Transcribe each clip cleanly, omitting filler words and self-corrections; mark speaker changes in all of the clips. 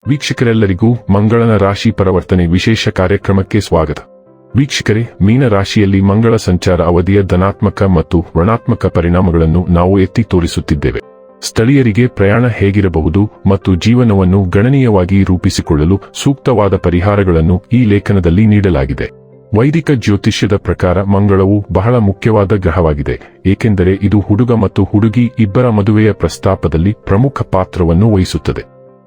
Speaker 1: ವೀಕ್ಷಕರೆಲ್ಲರಿಗೂ ಮಂಗಳನ ರಾಶಿ ಪರಿವರ್ತನೆ ವಿಶೇಷ ಕಾರ್ಯಕ್ರಮಕ್ಕೆ ಸ್ವಾಗತ. ವೀಕ್ಷಕರೇ, ಮೀನ ರಾಶಿಯಲ್ಲಿ ಮಂಗಳ ಸಂಚಾರ ಅವಧಿಯ ಧನಾತ್ಮಕ ಮತ್ತು ಋಣಾತ್ಮಕ ಪರಿಣಾಮಗಳನ್ನು ನಾವು ಎತ್ತಿ ತೋರಿಸುತ್ತಿದ್ದೇವೆ. ಸ್ಥಳೀಯರಿಗೆ ಪ್ರಯಾಣ ಹೇಗಿರಬಹುದು ಮತ್ತು ಜೀವನವನ್ನು ಗಣನೀಯವಾಗಿ ರೂಪಿಸಿಕೊಳ್ಳಲು ಸೂಕ್ತವಾದ ಪರಿಹಾರಗಳನ್ನು ಈ ಲೇಖನದಲ್ಲಿ ನೀಡಲಾಗಿದೆ. ವೈದಿಕ ಜ್ಯೋತಿಷ್ಯದ ಪ್ರಕಾರ ಮಂಗಳವು ಬಹಳ ಮುಖ್ಯವಾದ ಗ್ರಹವಾಗಿದೆ, ಏಕೆಂದರೆ ಇದು ಹುಡುಗ ಮತ್ತು ಹುಡುಗಿ ಇಬ್ಬರ ಮದುವೆಯ ಪ್ರಸ್ತಾಪದಲ್ಲಿ ಪ್ರಮುಖ ಪಾತ್ರವನ್ನು ವಹಿಸುತ್ತದೆ.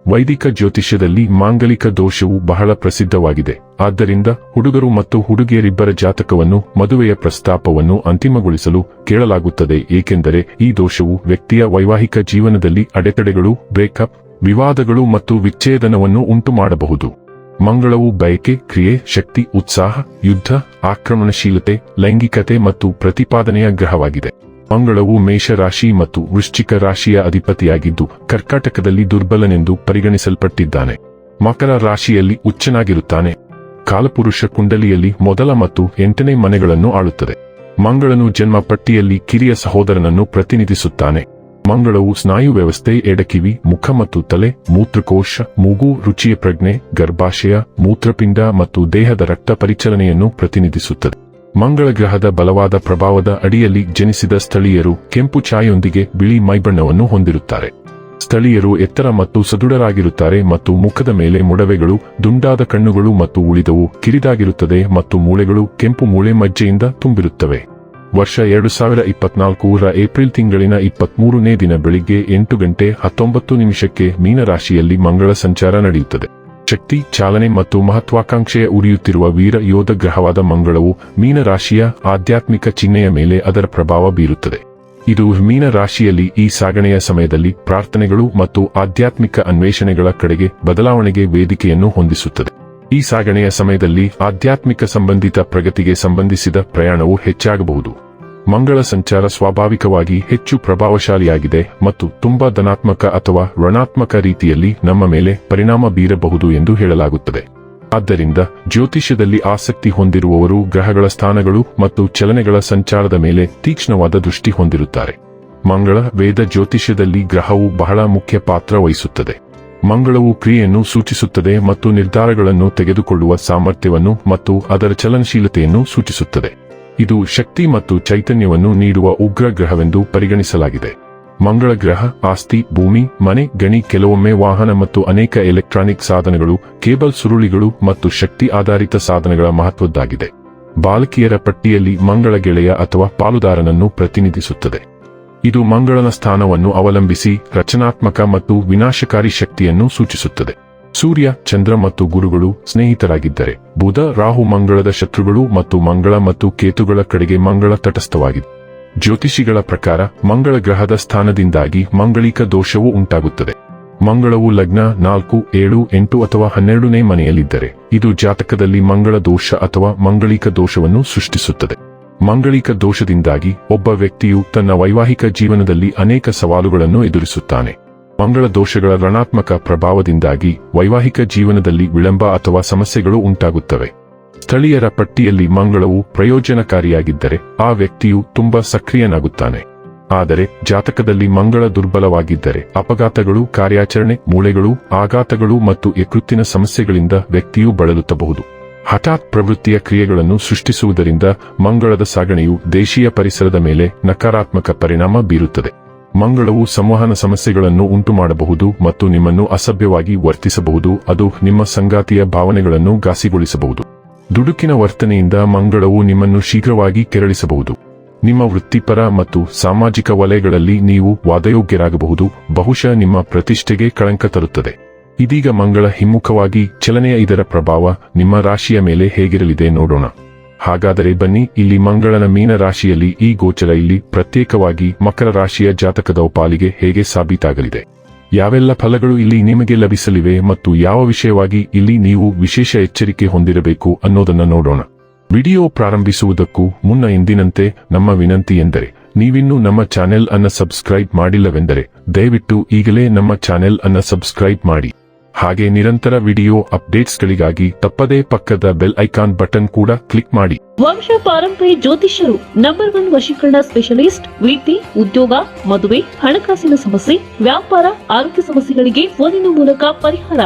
Speaker 1: ವೈದಿಕ ಜ್ಯೋತಿಷ್ಯದಲ್ಲಿ ಮಾಂಗಲಿಕ ದೋಷವು ಬಹಳ ಪ್ರಸಿದ್ಧವಾಗಿದೆ. ಆದ್ದರಿಂದ ಹುಡುಗರು ಮತ್ತು ಹುಡುಗಿಯರಿಬ್ಬರ ಜಾತಕವನ್ನು ಮದುವೆಯ ಪ್ರಸ್ತಾಪವನ್ನು ಅಂತಿಮಗೊಳಿಸಲು ಕೇಳಲಾಗುತ್ತದೆ, ಏಕೆಂದರೆ ಈ ದೋಷವು ವ್ಯಕ್ತಿಯ ವೈವಾಹಿಕ ಜೀವನದಲ್ಲಿ ಅಡೆತಡೆಗಳು, ಬ್ರೇಕಪ್, ವಿವಾದಗಳು ಮತ್ತು ವಿಚ್ಛೇದನವನ್ನು ಉಂಟುಮಾಡಬಹುದು. ಮಂಗಳವು ಬಯಕೆ, ಕ್ರಿಯೆ, ಶಕ್ತಿ, ಉತ್ಸಾಹ, ಯುದ್ಧ, ಆಕ್ರಮಣಶೀಲತೆ, ಲೈಂಗಿಕತೆ ಮತ್ತು ಪ್ರತಿಪಾದನೆಯ ಗ್ರಹವಾಗಿದೆ. ಮಂಗಳವು ಮೇಷ ರಾಶಿ ಮತ್ತು ವೃಶ್ಚಿಕ ರಾಶಿಯ ಅಧಿಪತಿಯಾಗಿದ್ದು ಕರ್ಕಾಟಕದಲ್ಲಿ ದುರ್ಬಲನೆಂದು ಪರಿಗಣಿಸಲ್ಪಟ್ಟಿದ್ದಾನೆ. ಮಕರ ರಾಶಿಯಲ್ಲಿ ಉಚ್ಚನಾಗಿರುತ್ತಾನೆ. ಕಾಲಪುರುಷ ಕುಂಡಲಿಯಲ್ಲಿ ಮೊದಲ ಮತ್ತು 8ನೇ ಮನೆಗಳನ್ನು ಆಳುತ್ತದೆ. ಮಂಗಳನು ಜನ್ಮ ಪಟ್ಟಿಯಲ್ಲಿ ಕಿರಿಯ ಸಹೋದರನನ್ನು ಪ್ರತಿನಿಧಿಸುತ್ತಾನೆ. ಮಂಗಳವು ಸ್ನಾಯು ವ್ಯವಸ್ಥೆ, ಎಡಕಿವಿ, ಮುಖ ಮತ್ತು ತಲೆ, ಮೂತ್ರಕೋಶ, ಮೂಗು, ರುಚಿಯ ಪ್ರಜ್ಞೆ, ಗರ್ಭಾಶಯ, ಮೂತ್ರಪಿಂಡ ಮತ್ತು ದೇಹದ ರಕ್ತ ಪರಿಚಲನೆಯನ್ನು ಪ್ರತಿನಿಧಿಸುತ್ತದೆ. ಮಂಗಳ ಗ್ರಹದ ಬಲವಾದ ಪ್ರಭಾವದ ಅಡಿಯಲ್ಲಿ ಜನಿಸಿದ ಸ್ಥಳೀಯರು ಕೆಂಪು ಛಾಯೆಯೊಂದಿಗೆ ಬಿಳಿ ಮೈಬಣ್ಣವನ್ನು ಹೊಂದಿರುತ್ತಾರೆ. ಸ್ಥಳೀಯರು ಎತ್ತರ ಮತ್ತು ಸದೃಢರಾಗಿರುತ್ತಾರೆ ಮತ್ತು ಮುಖದ ಮೇಲೆ ಮೊಡವೆಗಳು, ದುಂಡಾದ ಕಣ್ಣುಗಳು ಮತ್ತು ಉಳಿದವು ಕಿರಿದಾಗಿರುತ್ತದೆ ಮತ್ತು ಮೂಳೆಗಳು ಕೆಂಪು ಮೂಳೆ ಮಜ್ಜೆಯಿಂದ ತುಂಬಿರುತ್ತವೆ. ವರ್ಷ 2024ರ ಏಪ್ರಿಲ್ ತಿಂಗಳಿನ 23ನೇ ದಿನ ಬೆಳಿಗ್ಗೆ 8:19 ಮೀನರಾಶಿಯಲ್ಲಿ ಮಂಗಳ ಸಂಚಾರ ನಡೆಯುತ್ತದೆ. ಶಕ್ತಿ, ಚಾಲನೆ ಮತ್ತು ಮಹತ್ವಾಕಾಂಕ್ಷೆಯ ಉರಿಯುತ್ತಿರುವ ವೀರ ಯೋಧ ಗ್ರಹವಾದ ಮಂಗಳವು ಮೀನರಾಶಿಯ ಆಧ್ಯಾತ್ಮಿಕ ಚಿಹ್ನೆಯ ಮೇಲೆ ಅದರ ಪ್ರಭಾವ ಬೀರುತ್ತದೆ. ಇದು ಮೀನರಾಶಿಯಲ್ಲಿ ಈ ಸಾಗಣೆಯ ಸಮಯದಲ್ಲಿ ಪ್ರಾರ್ಥನೆಗಳು ಮತ್ತು ಆಧ್ಯಾತ್ಮಿಕ ಅನ್ವೇಷಣೆಗಳ ಕಡೆಗೆ ಬದಲಾವಣೆಗೆ ವೇದಿಕೆಯನ್ನು ಹೊಂದಿಸುತ್ತದೆ. ಈ ಸಾಗಣೆಯ ಸಮಯದಲ್ಲಿ ಆಧ್ಯಾತ್ಮಿಕ ಸಂಬಂಧಿತ ಪ್ರಗತಿಗೆ ಸಂಬಂಧಿಸಿದ ಪ್ರಯಾಣವು ಹೆಚ್ಚಾಗಬಹುದು. ಮಂಗಳ ಸಂಚಾರ ಸ್ವಾಭಾವಿಕವಾಗಿ ಹೆಚ್ಚು ಪ್ರಭಾವಶಾಲಿಯಾಗಿದೆ ಮತ್ತು ತುಂಬಾ ಧನಾತ್ಮಕ ಅಥವಾ ಋಣಾತ್ಮಕ ರೀತಿಯಲ್ಲಿ ನಮ್ಮ ಮೇಲೆ ಪರಿಣಾಮ ಬೀರಬಹುದು ಎಂದು ಹೇಳಲಾಗುತ್ತದೆ. ಆದ್ದರಿಂದ ಜ್ಯೋತಿಷ್ಯದಲ್ಲಿ ಆಸಕ್ತಿ ಹೊಂದಿರುವವರು ಗ್ರಹಗಳ ಸ್ಥಾನಗಳು ಮತ್ತು ಚಲನೆಗಳ ಸಂಚಾರದ ಮೇಲೆ ತೀಕ್ಷ್ಣವಾದ ದೃಷ್ಟಿ ಹೊಂದಿರುತ್ತಾರೆ. ಮಂಗಳ ವೇದ ಜ್ಯೋತಿಷ್ಯದಲ್ಲಿ ಗ್ರಹವು ಬಹಳ ಮುಖ್ಯ ಪಾತ್ರ ವಹಿಸುತ್ತದೆ. ಮಂಗಳವು ಕ್ರಿಯೆಯನ್ನು ಸೂಚಿಸುತ್ತದೆ ಮತ್ತು ನಿರ್ಧಾರಗಳನ್ನು ತೆಗೆದುಕೊಳ್ಳುವ ಸಾಮರ್ಥ್ಯವನ್ನು ಮತ್ತು ಅದರ ಚಲನಶೀಲತೆಯನ್ನು ಸೂಚಿಸುತ್ತದೆ. ಇದು ಶಕ್ತಿ ಮತ್ತು ಚೈತನ್ಯವನ್ನು ನೀಡುವ ಉಗ್ರ ಗ್ರಹವೆಂದು ಪರಿಗಣಿಸಲಾಗಿದೆ. ಮಂಗಳ ಗ್ರಹ ಆಸ್ತಿ, ಭೂಮಿ, ಮನೆ, ಗಣಿ, ಕೆಲವೊಮ್ಮೆ ವಾಹನ ಮತ್ತು ಅನೇಕ ಎಲೆಕ್ಟ್ರಾನಿಕ್ ಸಾಧನಗಳು, ಕೇಬಲ್ ಸುರುಳಿಗಳು ಮತ್ತು ಶಕ್ತಿ ಆಧಾರಿತ ಸಾಧನಗಳ ಮಹತ್ವದ್ದಾಗಿದೆ. ಬಾಲಕಿಯರ ಪಟ್ಟಿಯಲ್ಲಿ ಮಂಗಳ ಗೆಳೆಯ ಅಥವಾ ಪಾಲುದಾರನನ್ನು ಪ್ರತಿನಿಧಿಸುತ್ತದೆ. ಇದು ಮಂಗಳನ ಸ್ಥಾನವನ್ನು ಅವಲಂಬಿಸಿ ರಚನಾತ್ಮಕ ಮತ್ತು ವಿನಾಶಕಾರಿ ಶಕ್ತಿಯನ್ನು ಸೂಚಿಸುತ್ತದೆ. ಸೂರ್ಯ, ಚಂದ್ರ ಮತ್ತು ಗುರುಗಳು ಸ್ನೇಹಿತರಾಗಿದ್ದರೆ, ಬುಧ, ರಾಹು ಮಂಗಳದ ಶತ್ರುಗಳು ಮತ್ತು ಮಂಗಳ ಮತ್ತು ಕೇತುಗಳ ಕಡೆಗೆ ಮಂಗಳ ತಟಸ್ಥವಾಗಿದೆ. ಜ್ಯೋತಿಷಿಗಳ ಪ್ರಕಾರ ಮಂಗಳ ಗ್ರಹದ ಸ್ಥಾನದಿಂದಾಗಿ ಮಂಗಳಿಕ ದೋಷವೂ ಉಂಟಾಗುತ್ತದೆ. ಮಂಗಳವು ಲಗ್ನ 4, 7, 8 ಅಥವಾ 12ನೇ ಮನೆಯಲ್ಲಿದ್ದರೆ ಇದು ಜಾತಕದಲ್ಲಿ ಮಂಗಳ ದೋಷ ಅಥವಾ ಮಂಗಳಿಕ ದೋಷವನ್ನು ಸೃಷ್ಟಿಸುತ್ತದೆ. ಮಂಗಳಿಕ ದೋಷದಿಂದಾಗಿ ಒಬ್ಬ ವ್ಯಕ್ತಿಯು ತನ್ನ ವೈವಾಹಿಕ ಜೀವನದಲ್ಲಿ ಅನೇಕ ಸವಾಲುಗಳನ್ನು ಎದುರಿಸುತ್ತಾನೆ. ಮಂಗಳ ದೋಷಗಳ ಋಣಾತ್ಮಕ ಪ್ರಭಾವದಿಂದಾಗಿ ವೈವಾಹಿಕ ಜೀವನದಲ್ಲಿ ವಿಳಂಬ ಅಥವಾ ಸಮಸ್ಯೆಗಳು ಉಂಟಾಗುತ್ತವೆ. ಸ್ಥಳೀಯರ ಪಟ್ಟಿಯಲ್ಲಿ ಮಂಗಳವು ಪ್ರಯೋಜನಕಾರಿಯಾಗಿದ್ದರೆ ಆ ವ್ಯಕ್ತಿಯು ತುಂಬಾ ಸಕ್ರಿಯನಾಗುತ್ತಾನೆ. ಆದರೆ ಜಾತಕದಲ್ಲಿ ಮಂಗಳ ದುರ್ಬಲವಾಗಿದ್ದರೆ ಅಪಘಾತಗಳು, ಕಾರ್ಯಾಚರಣೆ, ಮೂಳೆಗಳು, ಆಘಾತಗಳು ಮತ್ತು ಯಕೃತ್ತಿನ ಸಮಸ್ಯೆಗಳಿಂದ ವ್ಯಕ್ತಿಯು ಬಳಲುತ್ತಬಹುದು. ಹಠಾತ್ ಪ್ರವೃತ್ತಿಯ ಕ್ರಿಯೆಗಳನ್ನು ಸೃಷ್ಟಿಸುವುದರಿಂದ ಮಂಗಳದ ಸಾಗಣೆಯು ದೇಶೀಯ ಪರಿಸರದ ಮೇಲೆ ನಕಾರಾತ್ಮಕ ಪರಿಣಾಮ ಬೀರುತ್ತದೆ. ಮಂಗಳವು ಸಂವಹನ ಸಮಸ್ಯೆಗಳನ್ನು ಉಂಟುಮಾಡಬಹುದು ಮತ್ತು ನಿಮ್ಮನ್ನು ಅಸಭ್ಯವಾಗಿ ವರ್ತಿಸಬಹುದು. ಅದು ನಿಮ್ಮ ಸಂಗಾತಿಯ ಭಾವನೆಗಳನ್ನು ಘಾಸಿಗೊಳಿಸಬಹುದು. ದುಡುಕಿನ ವರ್ತನೆಯಿಂದ ಮಂಗಳವು ನಿಮ್ಮನ್ನು ಶೀಘ್ರವಾಗಿ ಕೆರಳಿಸಬಹುದು. ನಿಮ್ಮ ವೃತ್ತಿಪರ ಮತ್ತು ಸಾಮಾಜಿಕ ವಲಯಗಳಲ್ಲಿ ನೀವು ವಾದಯೋಗ್ಯರಾಗಬಹುದು, ಬಹುಶಃ ನಿಮ್ಮ ಪ್ರತಿಷ್ಠೆಗೆ ಕಳಂಕ ತರುತ್ತದೆ. ಇದೀಗ ಮಂಗಳ ಹಿಮ್ಮುಖವಾಗಿ ಚಲನೆಯ ಇದರ ಪ್ರಭಾವ ನಿಮ್ಮ ರಾಶಿಯ ಮೇಲೆ ಹೇಗಿರಲಿದೆ ನೋಡೋಣ. ಹಾಗಾದರೆ ಬನ್ನಿ, ಇಲ್ಲಿ ಮಂಗಳನ ಮೀನ ರಾಶಿಯಲ್ಲಿ ಈ ಗೋಚರ ಇಲ್ಲಿ ಪ್ರತ್ಯೇಕವಾಗಿ ಮಕರ ರಾಶಿಯ ಜಾತಕದ ಪಾಲಿಗೆ ಹೇಗೆ ಸಾಬೀತಾಗಲಿದೆ, ಯಾವೆಲ್ಲ ಫಲಗಳು ಇಲ್ಲಿ ನಿಮಗೆ ಲಭಿಸಲಿವೆ ಮತ್ತು ಯಾವ ವಿಷಯವಾಗಿ ಇಲ್ಲಿ ನೀವು ವಿಶೇಷ ಎಚ್ಚರಿಕೆ ಹೊಂದಿರಬೇಕು ಅನ್ನೋದನ್ನ ನೋಡೋಣ. ವಿಡಿಯೋ ಪ್ರಾರಂಭಿಸುವುದಕ್ಕೂ ಮುನ್ನ ಎಂದಿನಂತೆ ನಮ್ಮ ವಿನಂತಿ ಎಂದರೆ, ನೀವಿನ್ನೂ ನಮ್ಮ ಚಾನೆಲ್ ಅನ್ನು ಸಬ್ಸ್ಕ್ರೈಬ್ ಮಾಡಿಲ್ಲವೆಂದರೆ ದಯವಿಟ್ಟು ಈಗಲೇ ನಮ್ಮ ಚಾನೆಲ್ ಅನ್ನು ಸಬ್ಸ್ಕ್ರೈಬ್ ಮಾಡಿ. ಹಾಗೆ ನಿರಂತರ ವಿಡಿಯೋ ಅಪ್ಡೇಟ್ಸ್ಗಳಿಗಾಗಿ ತಪ್ಪದೇ ಪಕ್ಕದ ಬೆಲ್ ಐಕಾನ್ ಬಟನ್ ಕೂಡ ಕ್ಲಿಕ್ ಮಾಡಿ.
Speaker 2: ವಂಶ ಪಾರಂಪರ್ಯ ಜ್ಯೋತಿಷ್ಯರು ನಂಬರ್ 1 ವಶೀಕರಣ ಸ್ಪೆಷಲಿಸ್ಟ್. ವೃತ್ತಿ, ಉದ್ಯೋಗ, ಮದುವೆ, ಹಣಕಾಸಿನ ಸಮಸ್ಯೆ, ವ್ಯಾಪಾರ, ಆರೋಗ್ಯ ಸಮಸ್ಯೆಗಳಿಗೆ ಫೋನಿನ ಮೂಲಕ ಪರಿಹಾರ.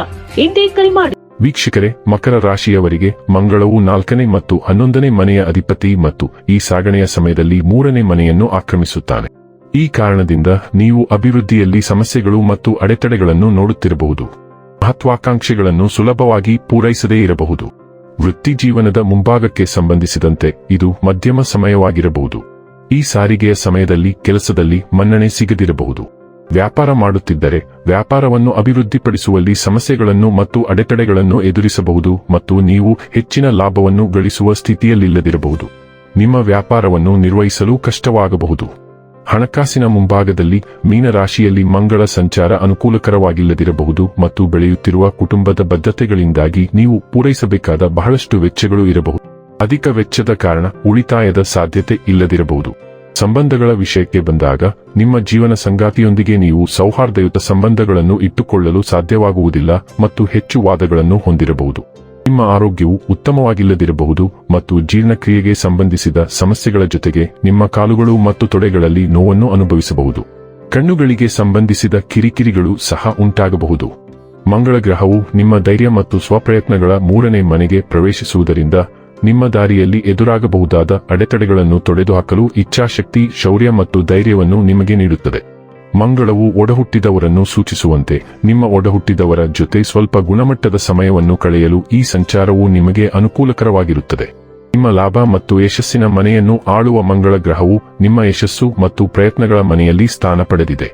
Speaker 2: ಇಂದೇ ಕರೆ ಮಾಡಿ.
Speaker 1: ವೀಕ್ಷಕರೇ, ಮಕರ ರಾಶಿಯವರಿಗೆ ಮಂಗಳವು 4ನೇ ಮತ್ತು 11ನೇ ಮನೆಯ ಅಧಿಪತಿ ಮತ್ತು ಈ ಸಾಗಣೆಯ ಸಮಯದಲ್ಲಿ 3ನೇ ಮನೆಯನ್ನು ಆಕ್ರಮಿಸುತ್ತಾನೆ. ಈ ಕಾರಣದಿಂದ ನೀವು ಅಭಿವೃದ್ಧಿಯಲ್ಲಿ ಸಮಸ್ಯೆಗಳು ಮತ್ತು ಅಡೆತಡೆಗಳನ್ನು ನೋಡುತ್ತಿರಬಹುದು. ಮಹತ್ವಾಕಾಂಕ್ಷೆಗಳನ್ನು ಸುಲಭವಾಗಿ ಪೂರೈಸದೇ ಇರಬಹುದು. ವೃತ್ತಿ ಜೀವನದ ಮುಂಭಾಗಕ್ಕೆ ಸಂಬಂಧಿಸಿದಂತೆ ಇದು ಮಧ್ಯಮ ಸಮಯವಾಗಿರಬಹುದು. ಈ ಸಾರಿಗೆಯ ಸಮಯದಲ್ಲಿ ಕೆಲಸದಲ್ಲಿ ಮನ್ನಣೆ ಸಿಗದಿರಬಹುದು. ವ್ಯಾಪಾರ ಮಾಡುತ್ತಿದ್ದರೆ ವ್ಯಾಪಾರವನ್ನು ಅಭಿವೃದ್ಧಿಪಡಿಸುವಲ್ಲಿ ಸಮಸ್ಯೆಗಳನ್ನು ಮತ್ತು ಅಡೆತಡೆಗಳನ್ನು ಎದುರಿಸಬಹುದು ಮತ್ತು ನೀವು ಹೆಚ್ಚಿನ ಲಾಭವನ್ನು ಗಳಿಸುವ ಸ್ಥಿತಿಯಲ್ಲಿಲ್ಲದಿರಬಹುದು. ನಿಮ್ಮ ವ್ಯಾಪಾರವನ್ನು ನಿರ್ವಹಿಸಲು ಕಷ್ಟವಾಗಬಹುದು. ಹಣಕಾಸಿನ ಮುಂಭಾಗದಲ್ಲಿ ಮೀನರಾಶಿಯಲ್ಲಿ ಮಂಗಳ ಸಂಚಾರ ಅನುಕೂಲಕರವಾಗಿಲ್ಲದಿರಬಹುದು ಮತ್ತು ಬೆಳೆಯುತ್ತಿರುವ ಕುಟುಂಬದ ಬದ್ಧತೆಗಳಿಂದಾಗಿ ನೀವು ಪೂರೈಸಬೇಕಾದ ಬಹಳಷ್ಟು ವೆಚ್ಚಗಳು ಇರಬಹುದು. ಅಧಿಕ ವೆಚ್ಚದ ಕಾರಣ ಉಳಿತಾಯದ ಸಾಧ್ಯತೆ ಇಲ್ಲದಿರಬಹುದು. ಸಂಬಂಧಗಳ ವಿಷಯಕ್ಕೆ ಬಂದಾಗ ನಿಮ್ಮ ಜೀವನ ಸಂಗಾತಿಯೊಂದಿಗೆ ನೀವು ಸೌಹಾರ್ದಯುತ ಸಂಬಂಧಗಳನ್ನು ಇಟ್ಟುಕೊಳ್ಳಲು ಸಾಧ್ಯವಾಗುವುದಿಲ್ಲ ಮತ್ತು ಹೆಚ್ಚು ವಾದಗಳನ್ನು ಹೊಂದಿರಬಹುದು. ನಿಮ್ಮ ಆರೋಗ್ಯವು ಉತ್ತಮವಾಗಿಲ್ಲದಿರಬಹುದು ಮತ್ತು ಜೀರ್ಣಕ್ರಿಯೆಗೆ ಸಂಬಂಧಿಸಿದ ಸಮಸ್ಯೆಗಳ ಜೊತೆಗೆ ನಿಮ್ಮ ಕಾಲುಗಳು ಮತ್ತು ತೊಡೆಗಳಲ್ಲಿ ನೋವನ್ನು ಅನುಭವಿಸಬಹುದು. ಕಣ್ಣುಗಳಿಗೆ ಸಂಬಂಧಿಸಿದ ಕಿರಿಕಿರಿಗಳು ಸಹ ಉಂಟಾಗಬಹುದು. ಮಂಗಳ ಗ್ರಹವು ನಿಮ್ಮ ಧೈರ್ಯ ಮತ್ತು ಸ್ವಪ್ರಯತ್ನಗಳ 3ನೇ ಮನೆಗೆ ಪ್ರವೇಶಿಸುವುದರಿಂದ ನಿಮ್ಮ ದಾರಿಯಲ್ಲಿ ಎದುರಾಗಬಹುದಾದ ಅಡೆತಡೆಗಳನ್ನು ತೊಡೆದುಹಾಕಲು ಇಚ್ಛಾಶಕ್ತಿ, ಶೌರ್ಯ ಮತ್ತು ಧೈರ್ಯವನ್ನು ನಿಮಗೆ ನೀಡುತ್ತದೆ. ಮಂಗಳವು ಒಡಹುಟ್ಟಿದವರನ್ನು ಸೂಚಿಸುವಂತೆ ನಿಮ್ಮ ಒಡಹುಟ್ಟಿದವರ ಜೊತೆ ಸ್ವಲ್ಪ ಗುಣಮಟ್ಟದ ಸಮಯವನ್ನು ಕಳೆಯಲು ಈ ಸಂಚಾರವು ನಿಮಗೆ ಅನುಕೂಲಕರವಾಗಿರುತ್ತದೆ. ನಿಮ್ಮ ಲಾಭ ಮತ್ತು ಯಶಸ್ಸಿನ ಮನೆಯನ್ನು ಆಳುವ ಮಂಗಳ ಗ್ರಹವು ನಿಮ್ಮ ಯಶಸ್ಸು ಮತ್ತು ಪ್ರಯತ್ನಗಳ ಮನೆಯಲ್ಲಿ ಸ್ಥಾನ ಪಡೆದಿದೆ.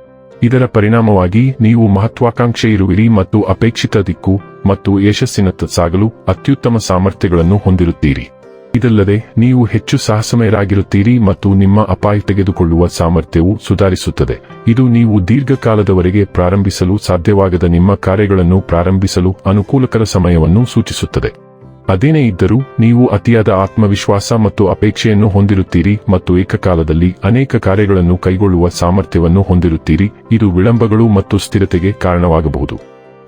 Speaker 1: ಇದರ ಪರಿಣಾಮವಾಗಿ ನೀವು ಮಹತ್ವಾಕಾಂಕ್ಷೆಯಿರುವಿರಿ ಮತ್ತು ಅಪೇಕ್ಷಿತ ದಿಕ್ಕು ಮತ್ತು ಯಶಸ್ಸಿನತ್ತ ಸಾಗಲು ಅತ್ಯುತ್ತಮ ಸಾಮರ್ಥ್ಯಗಳನ್ನು ಹೊಂದಿರುತ್ತೀರಿ. ಇದಲ್ಲದೆ ನೀವು ಹೆಚ್ಚು ಸಾಹಸಮಯರಾಗಿರುತ್ತೀರಿ ಮತ್ತು ನಿಮ್ಮ ಅಪಾಯ ತೆಗೆದುಕೊಳ್ಳುವ ಸಾಮರ್ಥ್ಯವು ಸುಧಾರಿಸುತ್ತದೆ. ಇದು ನೀವು ದೀರ್ಘಕಾಲದವರೆಗೆ ಪ್ರಾರಂಭಿಸಲು ಸಾಧ್ಯವಾಗದ ನಿಮ್ಮ ಕಾರ್ಯಗಳನ್ನು ಪ್ರಾರಂಭಿಸಲು ಅನುಕೂಲಕರ ಸಮಯವನ್ನು ಸೂಚಿಸುತ್ತದೆ. ಅದೇನೇ ಇದ್ದರೂ ನೀವು ಅತಿಯಾದ ಆತ್ಮವಿಶ್ವಾಸ ಮತ್ತು ಅಪೇಕ್ಷೆಯನ್ನು ಹೊಂದಿರುತ್ತೀರಿ ಮತ್ತು ಏಕಕಾಲದಲ್ಲಿ ಅನೇಕ ಕಾರ್ಯಗಳನ್ನು ಕೈಗೊಳ್ಳುವ ಸಾಮರ್ಥ್ಯವನ್ನು ಹೊಂದಿರುತ್ತೀರಿ. ಇದು ವಿಳಂಬಗಳು ಮತ್ತು ಸ್ಥಿರತೆಗೆ ಕಾರಣವಾಗಬಹುದು.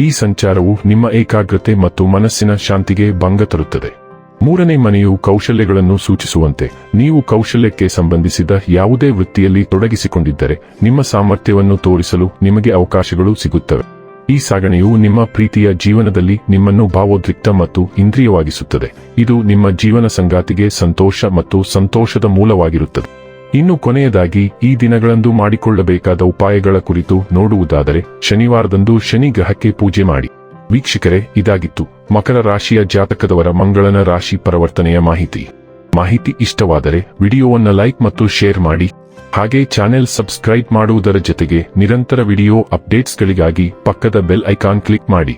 Speaker 1: ಈ ಸಂಚಾರವು ನಿಮ್ಮ ಏಕಾಗ್ರತೆ ಮತ್ತು ಮನಸ್ಸಿನ ಶಾಂತಿಗೆ ಭಂಗ ತರುತ್ತದೆ. 3ನೇ ಮನೆಯು ಕೌಶಲ್ಯಗಳನ್ನು ಸೂಚಿಸುವಂತೆ ನೀವು ಕೌಶಲ್ಯಕ್ಕೆ ಸಂಬಂಧಿಸಿದ ಯಾವುದೇ ವೃತ್ತಿಯಲ್ಲಿ ತೊಡಗಿಸಿಕೊಂಡಿದ್ದರೆ ನಿಮ್ಮ ಸಾಮರ್ಥ್ಯವನ್ನು ತೋರಿಸಲು ನಿಮಗೆ ಅವಕಾಶಗಳು ಸಿಗುತ್ತವೆ. ಈ ಸಾಗಣೆಯು ನಿಮ್ಮ ಪ್ರೀತಿಯ ಜೀವನದಲ್ಲಿ ನಿಮ್ಮನ್ನು ಭಾವೋದ್ರಿಕ್ತ ಮತ್ತು ಇಂದ್ರಿಯವಾಗಿಸುತ್ತದೆ. ಇದು ನಿಮ್ಮ ಜೀವನ ಸಂಗಾತಿಗೆ ಸಂತೋಷ ಮತ್ತು ಸಂತೋಷದ ಮೂಲವಾಗಿರುತ್ತದೆ. ಇನ್ನು ಕೊನೆಯದಾಗಿ ಈ ದಿನಗಳಂದು ಮಾಡಿಕೊಳ್ಳಬೇಕಾದ ಉಪಾಯಗಳ ಕುರಿತು ನೋಡುವುದಾದರೆ ಶನಿವಾರದಂದು ಶನಿ ಗ್ರಹಕ್ಕೆ ಪೂಜೆ ಮಾಡಿ. ವೀಕ್ಷಕರೇ, ಇದಾಗಿತ್ತು ಮಕರ ರಾಶಿಯ ಜಾತಕದವರ ಮಂಗಳನ ರಾಶಿ ಪರಿವರ್ತನೆಯ ಮಾಹಿತಿ ಇಷ್ಟವಾದರೆ ವಿಡಿಯೋವನ್ನು ಲೈಕ್ ಮತ್ತು ಶೇರ್ ಮಾಡಿ. ಹಾಗೆ ಚಾನೆಲ್ ಸಬ್ಸ್ಕ್ರೈಬ್ ಮಾಡುವುದರ ಜೊತೆಗೆ ನಿರಂತರ ವಿಡಿಯೋ ಅಪ್ಡೇಟ್ಸ್ಗಳಿಗಾಗಿ ಪಕ್ಕದ ಬೆಲ್ ಐಕಾನ್ ಕ್ಲಿಕ್ ಮಾಡಿ.